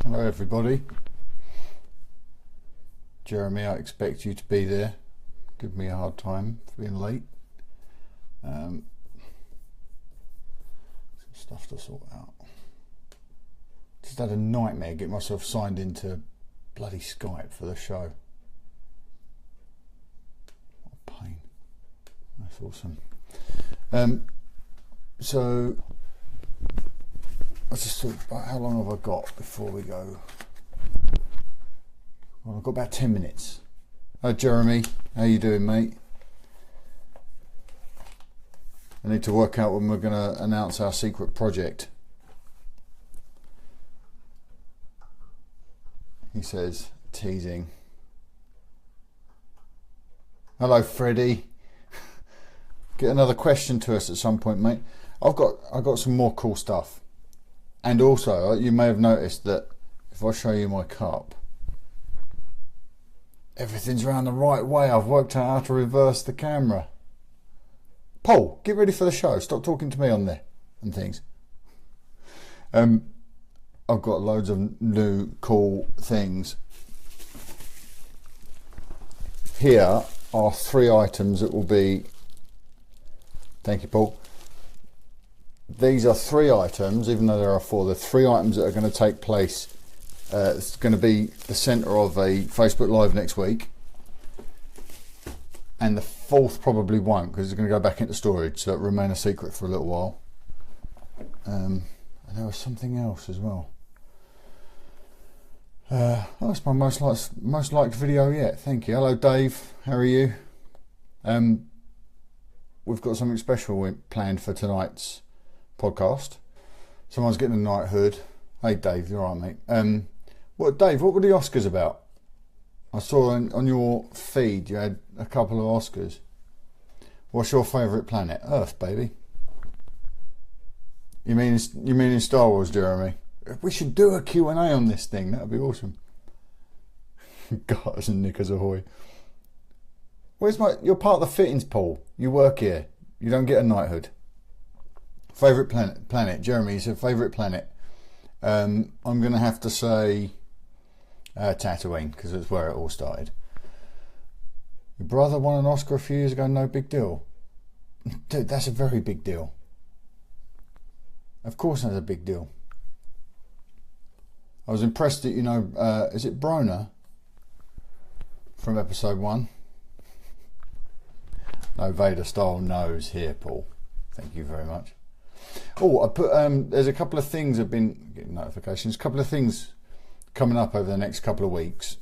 Hello everybody. Jeremy, I expect you to be there. Give me a hard time for being late. Some stuff to sort out. Just had a nightmare getting myself signed into bloody Skype for the show. What a pain. That's awesome. So I just thought, about how long have I got before we go? Well, I've got about 10 minutes. Hi Jeremy, how you doing, mate? I need to work out when we're going to announce our secret project. He says, teasing. Hello Freddie. Get another question to us at some point, mate. I've got some more cool stuff. And also, you may have noticed that if I show you my cup, everything's around the right way. I've worked out how to reverse the camera. Paul, get ready for the show. Stop talking to me on there and things. I've got loads of new cool things. Here are 3 items that will be... Thank you, Paul. These are 3 items, even though there are 4. They're 3 items that are going to take place. It's going to be the centre of a Facebook Live next week. And the 4th probably won't, because it's going to go back into storage, so it'll remain a secret for a little while. And there was something else as well. That's my most liked video yet. Thank you. Hello Dave, how are you? We've got something special planned for tonight's podcast. Someone's getting a knighthood. Hey Dave, you're all right, mate. Dave, what were the Oscars about? I saw on your feed you had a couple of Oscars. What's your favourite planet? Earth, baby. You mean in Star Wars, Jeremy? We should do a Q&A on this thing. That'd be awesome. Garters and knickers ahoy. You're part of the fittings, Paul. You work here. You don't get a knighthood. Favourite planet. Jeremy, it's a favourite planet. I'm going to have to say Tatooine, because it's where it all started. Your brother won an Oscar a few years ago, no big deal. Dude, that's a very big deal. Of course that's a big deal. I was impressed that, is it Brona from episode 1? No Vader style nose here, Paul. Thank you very much. Oh, I put there's a couple of things I've been getting notifications. A couple of things coming up over the next couple of weeks.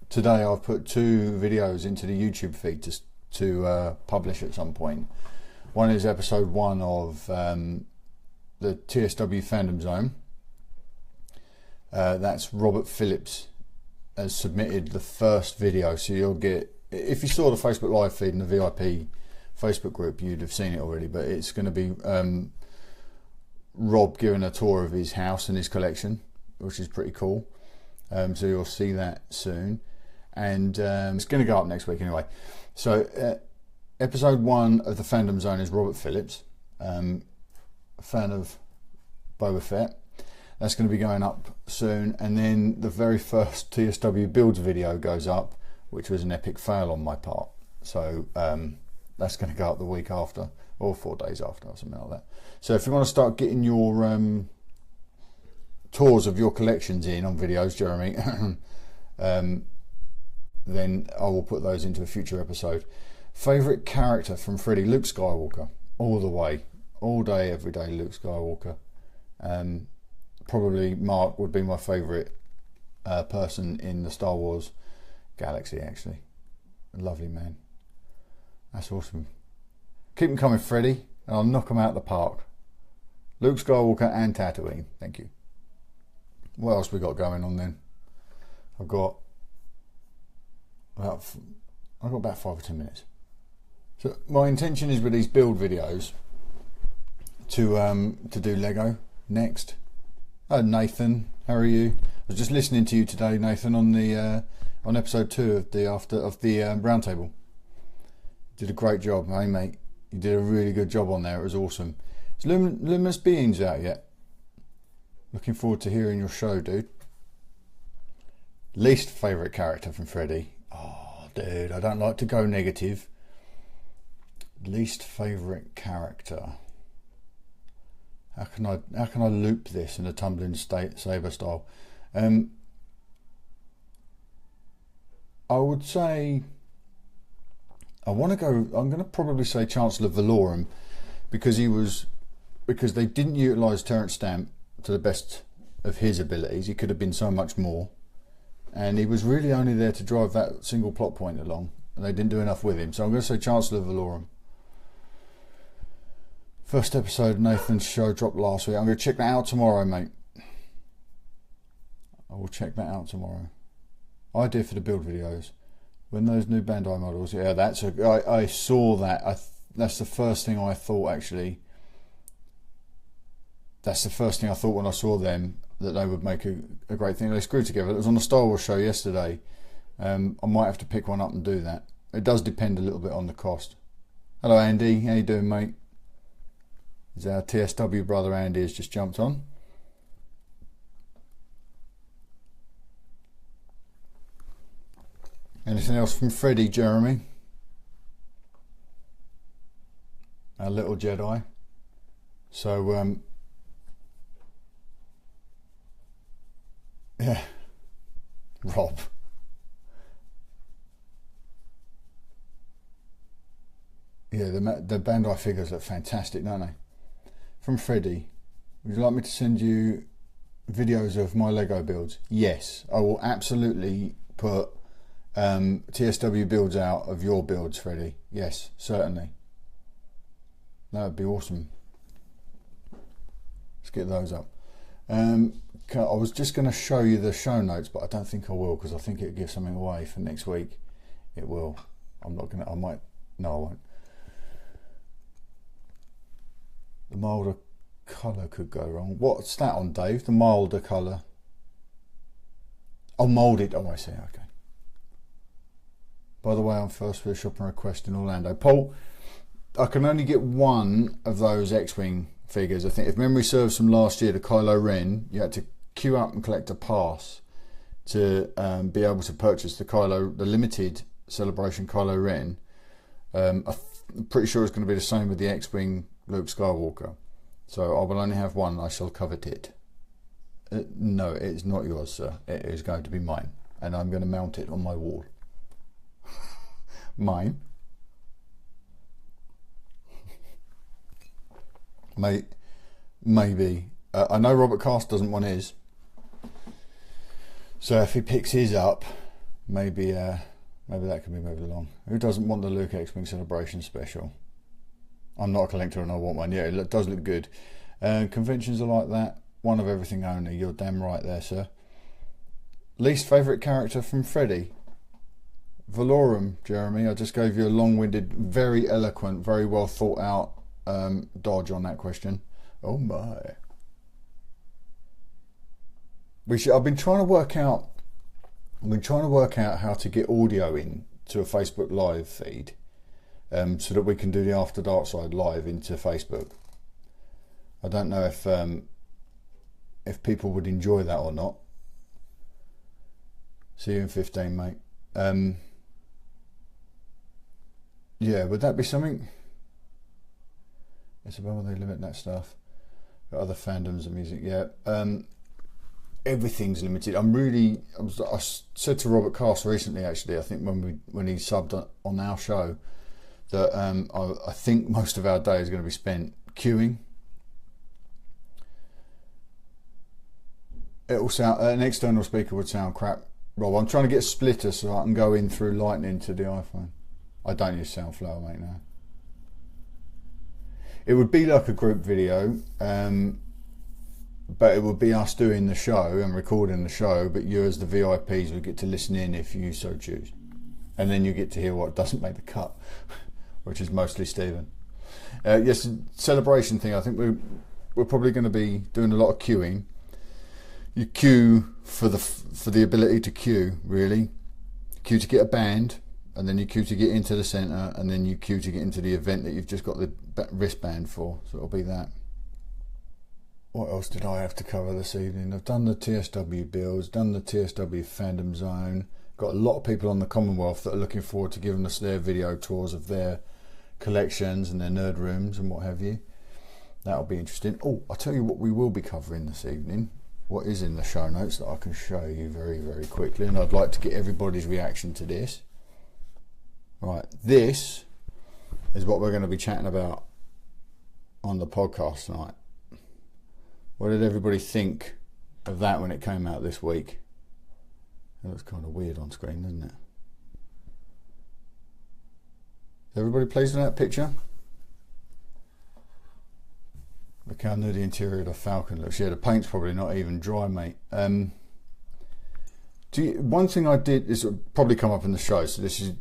Today I've put 2 videos into the YouTube feed to publish at some point. One is episode 1 of the TSW Fandom Zone. That's Robert Phillips has submitted the first video, so you'll get, if you saw the Facebook Live feed and the VIP Facebook group, you'd have seen it already, but it's going to be Rob giving a tour of his house and his collection, which is pretty cool. So you'll see that soon, and it's going to go up next week anyway. So episode 1 of the Fandom Zone is Robert Phillips, a fan of Boba Fett. That's going to be going up soon, and then the very first TSW builds video goes up, which was an epic fail on my part. So that's going to go up the week after, or 4 days after, or something like that. So if you want to start getting your tours of your collections in on videos, Jeremy, then I will put those into a future episode. Favourite character from Freddie? Luke Skywalker, all the way, all day, every day. Luke Skywalker. Probably Mark would be my favourite person in the Star Wars galaxy, actually. A lovely man. That's awesome. Keep them coming, Freddie, and I'll knock them out of the park. Luke Skywalker and Tatooine. Thank you. What else we got going on then? I've got about 5 or 10 minutes. So my intention is with these build videos to do Lego next. Oh, Nathan, how are you? I was just listening to you today, Nathan, on the on episode 2 of the roundtable. Did a great job, hey mate. You did a really good job on there. It was awesome. Is Luminous Beings out yet? Looking forward to hearing your show, dude. Least favourite character from Freddy. Oh, dude, I don't like to go negative. Least favourite character. How can I loop this in a tumbling saber style? I would say I'm going to probably say Chancellor Valorum, because they didn't utilise Terence Stamp to the best of his abilities. He could have been so much more, and he was really only there to drive that single plot point along, and they didn't do enough with him. So I'm going to say Chancellor Valorum. First episode of Nathan's show dropped last week. I'm going to check that out tomorrow, mate. I will check that out tomorrow. Idea for the build videos. When those new Bandai models, yeah, I saw that. That's the first thing I thought, actually. That's the first thing I thought when I saw them, that they would make a great thing. They screwed together. It was on the Star Wars show yesterday. I might have to pick one up and do that. It does depend a little bit on the cost. Hello, Andy. How you doing, mate? Is our TSW brother Andy has just jumped on. Anything else from Freddy, Jeremy? Our little Jedi. So, yeah, Rob. Yeah, the Bandai figures look fantastic, don't they? From Freddy, would you like me to send you videos of my Lego builds? Yes, I will absolutely put TSW builds out of your builds, Freddy. Yes, certainly. That would be awesome. Let's get those up. I was just going to show you the show notes, but I don't think I will, because I think it gives something away for next week. It will. I'm not going to. I might. No, I won't. The milder colour could go wrong. What's that on, Dave? The milder colour. Oh, moulded. Oh, I see. Okay. By the way, I'm first for a shopping request in Orlando. Paul, I can only get one of those X-Wing figures. I think, if memory serves, from last year, the Kylo Ren, you had to queue up and collect a pass to be able to purchase the limited celebration Kylo Ren. I'm pretty sure it's going to be the same with the X-Wing Luke Skywalker. So I will only have one. I shall covet it. No, it's not yours, sir. It is going to be mine, and I'm going to mount it on my wall. Mine. Maybe. I know Robert Cast doesn't want his. So if he picks his up, maybe that can be moved along. Who doesn't want the Luke X-Wing Celebration Special? I'm not a collector and I want one. Yeah, it does look good. Conventions are like that. One of everything only. You're damn right there, sir. Least favourite character from Freddy? Valorum, Jeremy. I just gave you a long-winded, very eloquent, very well thought out dodge on that question. Oh my. I've been trying to work out how to get audio in to a Facebook Live feed, so that we can do the After Dark Side live into Facebook. I don't know if people would enjoy that or not. See you in 15, mate. Yeah, would that be something? It's about when they limit that stuff. Got other fandoms and music, yeah. Everything's limited. I said to Robert Cast recently, actually, I think when he subbed on our show, that I think most of our day is going to be spent queuing. It'll sound, an external speaker would sound crap. Rob, I'm trying to get a splitter so I can go in through Lightning to the iPhone. I don't use Soundflower, mate, no. It would be like a group video, but it would be us doing the show and recording the show, but you as the VIPs would get to listen in if you so choose. And then you get to hear what doesn't make the cut, which is mostly Stephen. Yes, celebration thing, I think we're probably going to be doing a lot of queuing. You queue for the ability to queue, really. Queue to get a band, and then you queue to get into the centre, and then you queue to get into the event that you've just got the wristband for. So it'll be that. what else did I have to cover this evening? I've done the TSW builds, done the TSW fandom zone. Got a lot of people on the Commonwealth that are looking forward to giving us their video tours of their collections and their nerd rooms and what have you. That'll be interesting. Oh, I'll tell you what we will be covering this evening. What is in the show notes that I can show you very, very quickly. And I'd like to get everybody's reaction to this. Right, this is what we're going to be chatting about on the podcast tonight. What did everybody think of that when it came out this week? It looks kind of weird on screen, doesn't it? Is everybody pleased with that picture? Look how new the interior of the Falcon looks. Yeah, the paint's probably not even dry, mate. One thing I did, this will probably come up in the show, so this is,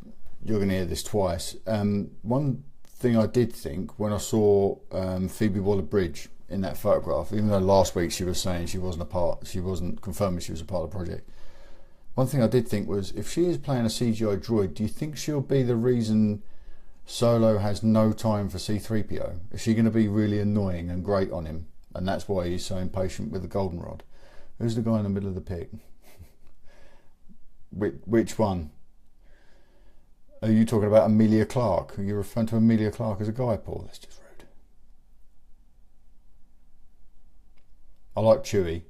you're going to hear this twice. One thing I did think when I saw Phoebe Waller-Bridge in that photograph, even though last week she was saying she wasn't confirming she was a part of the project. One thing I did think was, if she is playing a CGI droid, do you think she'll be the reason Solo has no time for C-3PO? Is she going to be really annoying and great on him, and that's why he's so impatient with the goldenrod? Who's the guy in the middle of the pic? Which one? Are you talking about Amelia Clark? Are you referring to Amelia Clark as a guy, Paul? That's just rude. I like Chewie.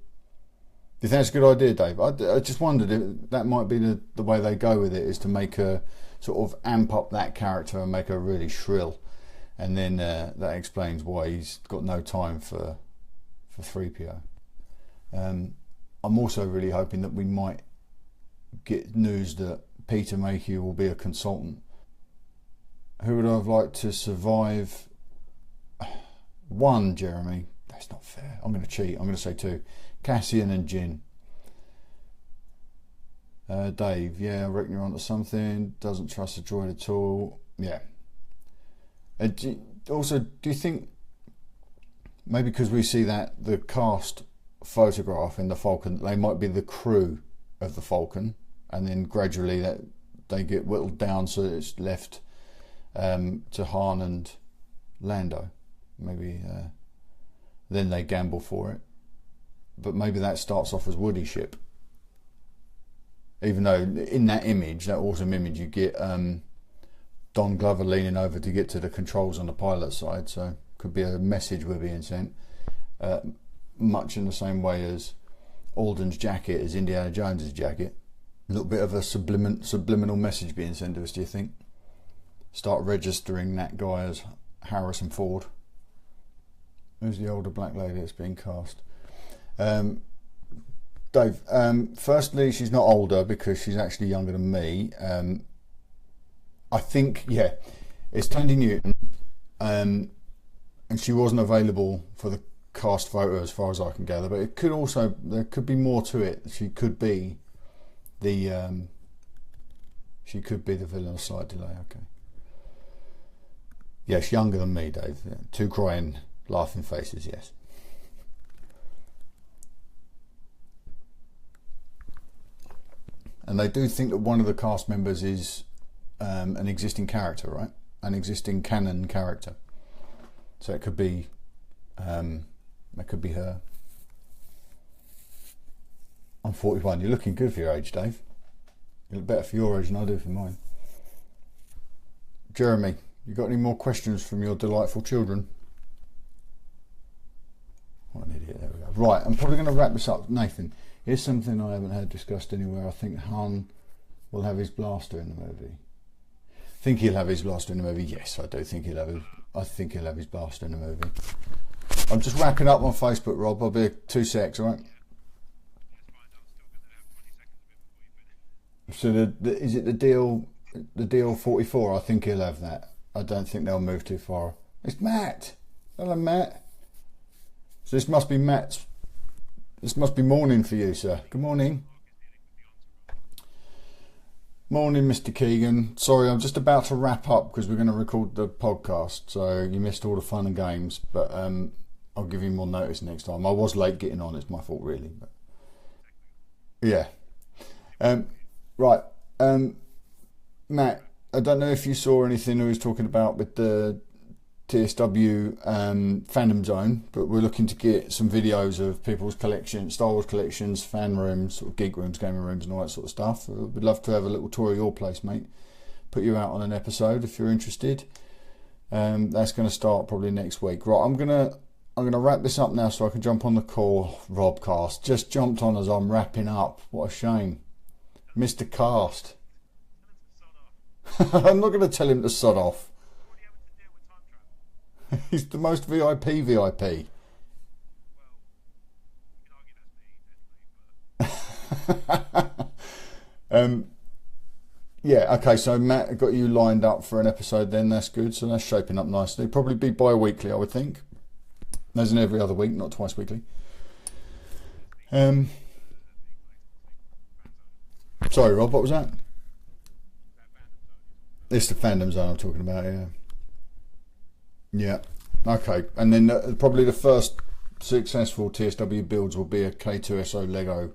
Do you think that's a good idea, Dave? I just wondered if that might be the way they go with it, is to make her sort of amp up that character and make her really shrill, and then that explains why he's got no time for 3PO. I'm also really hoping that we might get news that Peter Mayhew will be a consultant. Who would I have liked to survive? One, Jeremy. That's not fair. I'm going to cheat. I'm going to say two. Cassian and Jyn. Dave, yeah, I reckon you're onto something. Doesn't trust the droid at all. Yeah. Also, do you think maybe because we see that the cast photograph in the Falcon, they might be the crew of the Falcon, and then gradually that they get whittled down so that it's left to Han and Lando. Maybe then they gamble for it, but maybe that starts off as Woody's ship. Even though in that image, that awesome image, you get Don Glover leaning over to get to the controls on the pilot side, so could be a message we're being sent, much in the same way as Alden's jacket is Indiana Jones's jacket. A little bit of a subliminal message being sent to us, do you think? Start registering that guy as Harrison Ford. Who's the older black lady that's being cast? Dave, firstly, she's not older because she's actually younger than me. I think, yeah, it's Tandy Newton, and she wasn't available for the cast photo as far as I can gather, but it could also, there could be more to it. She could be the villain. A slight delay. Okay. Yes, younger than me, Dave. Yeah. Two crying, laughing faces. Yes. And they do think that one of the cast members is an existing character, right? An existing canon character. So it could be, that could be her. I'm 41. You're looking good for your age, Dave. You look better for your age than I do for mine. Jeremy, you got any more questions from your delightful children? What an idiot. There we go. Right, I'm probably going to wrap this up. Nathan, here's something I haven't heard discussed anywhere. I think Han will have his blaster in the movie. Think he'll have his blaster in the movie? Yes, I do think he'll have his. I think he'll have his blaster in the movie. I'm just wrapping up on Facebook, Rob. I'll be 2 secs, all right? So is it the deal 44? I think he'll have that. I don't think they'll move too far. It's Matt. Hello, Matt. So this must be Matt's. This must be morning for you, sir. Good morning. Morning, Mr. Keegan. Sorry, I'm just about to wrap up because we're going to record the podcast. So you missed all the fun and games, but I'll give you more notice next time. I was late getting on. It's my fault, really. But yeah. Right. Matt, I don't know if you saw anything I was talking about with the TSW fandom zone, but we're looking to get some videos of people's collections, Star Wars collections, fan rooms, sort of geek rooms, gaming rooms, and all that sort of stuff. We'd love to have a little tour of your place, mate. Put you out on an episode if you're interested. That's going to start probably next week. Right, I'm gonna wrap this up now so I can jump on the call. Rob Cast just jumped on as I'm wrapping up. What a shame, Mr. Cast. I'm not going to tell him to sod off. He's the most VIP. Yeah, okay, so Matt got you lined up for an episode then, that's good. So that's shaping up nicely. Probably be bi-weekly, I would think. As in every other week, not twice weekly. Sorry, Rob, what was that? It's the fandom zone I'm talking about, yeah. Yeah, okay. And then probably the first successful TSW builds will be a K2SO Lego,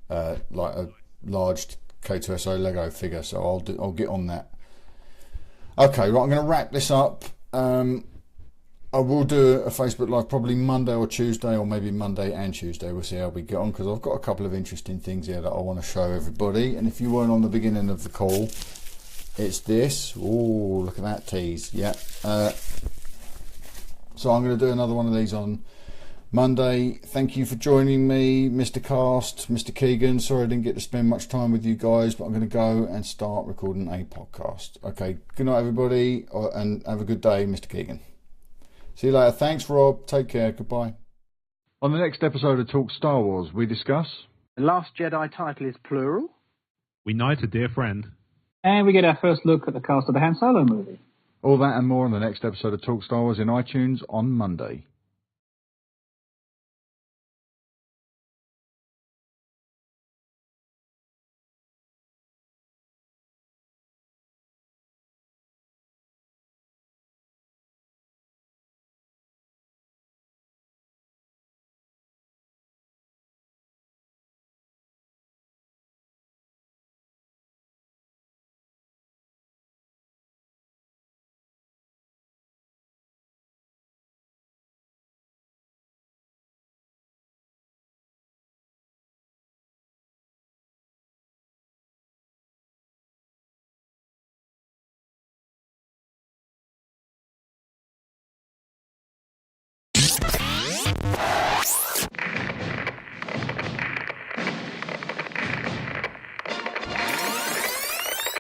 like a large K2SO Lego figure. So I'll get on that. Okay, right. I'm going to wrap this up. I will do a Facebook Live probably Monday or Tuesday, or maybe Monday and Tuesday. We'll see how we get on, because I've got a couple of interesting things here that I want to show everybody. And if you weren't on the beginning of the call, it's this. Oh, look at that tease. Yeah. So I'm going to do another one of these on Monday. Thank you for joining me, Mr. Cast, Mr. Keegan. Sorry I didn't get to spend much time with you guys, but I'm going to go and start recording a podcast. Okay, good night, everybody, and have a good day, Mr. Keegan. See you later. Thanks, Rob. Take care. Goodbye. On the next episode of Talk Star Wars, we discuss... The Last Jedi title is plural. We knight a dear friend. And we get our first look at the cast of the Han Solo movie. All that and more on the next episode of Talk Star Wars in iTunes on Monday.